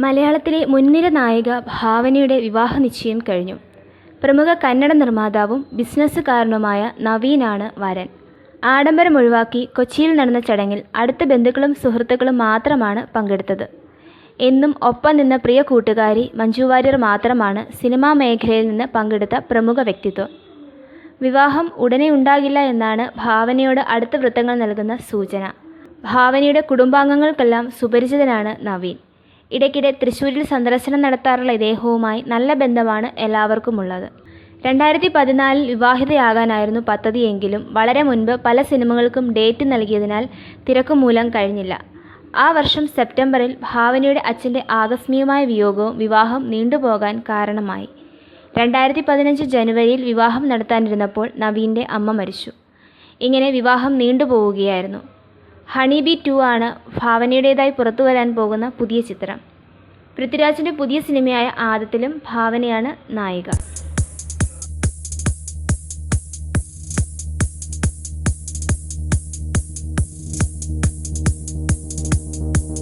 മലയാളത്തിലെ മുൻനിര നായിക ഭാവനയുടെ വിവാഹ നിശ്ചയം കഴിഞ്ഞു. പ്രമുഖ കന്നഡ നിർമ്മാതാവും ബിസിനസ്സുകാരനുമായ നവീനാണ് വരൻ. ആഡംബരം ഒഴിവാക്കി കൊച്ചിയിൽ നടന്ന ചടങ്ങിൽ അടുത്ത ബന്ധുക്കളും സുഹൃത്തുക്കളും മാത്രമാണ് പങ്കെടുത്തത്. എന്നും ഒപ്പം നിന്ന പ്രിയ കൂട്ടുകാരി മഞ്ജു വാര്യർ മാത്രമാണ് സിനിമാ മേഖലയിൽ നിന്ന് പങ്കെടുത്ത പ്രമുഖ വ്യക്തിത്വം. വിവാഹം ഉടനെ ഉണ്ടാകില്ല എന്നാണ് ഭാവനയോട് അടുത്ത വൃത്തങ്ങൾ നൽകുന്ന സൂചന. ഭാവനയുടെ കുടുംബാംഗങ്ങൾക്കെല്ലാം സുപരിചിതനാണ് നവീൻ. ഇടയ്ക്കിടെ തൃശ്ശൂരിൽ സന്ദർശനം നടത്താറുള്ള ഇദ്ദേഹവുമായി നല്ല ബന്ധമാണ് എല്ലാവർക്കുമുള്ളത്. 2014 വിവാഹിതയാകാനായിരുന്നു പദ്ധതിയെങ്കിലും വളരെ മുൻപ് പല സിനിമകൾക്കും ഡേറ്റ് നൽകിയതിനാൽ തിരക്കുമൂലം കഴിഞ്ഞില്ല. ആ വർഷം സെപ്റ്റംബറിൽ ഭാവനയുടെ അച്ഛൻ്റെ ആകസ്മികമായ വിയോഗവും വിവാഹം നീണ്ടുപോകാൻ കാരണമായി. 2015 ജനുവരിയിൽ വിവാഹം നടത്താനിരുന്നപ്പോൾ നവീൻ്റെ അമ്മ മരിച്ചു. ഇങ്ങനെ വിവാഹം നീണ്ടുപോവുകയായിരുന്നു. ഹണിബി 2 ആണ് ഭാവനയുടേതായി പുറത്തു വരാൻ പോകുന്ന പുതിയ ചിത്രം. പൃഥ്വിരാജിൻ്റെ പുതിയ സിനിമയായ ആദത്തിലും ഭാവനയാണ് നായിക.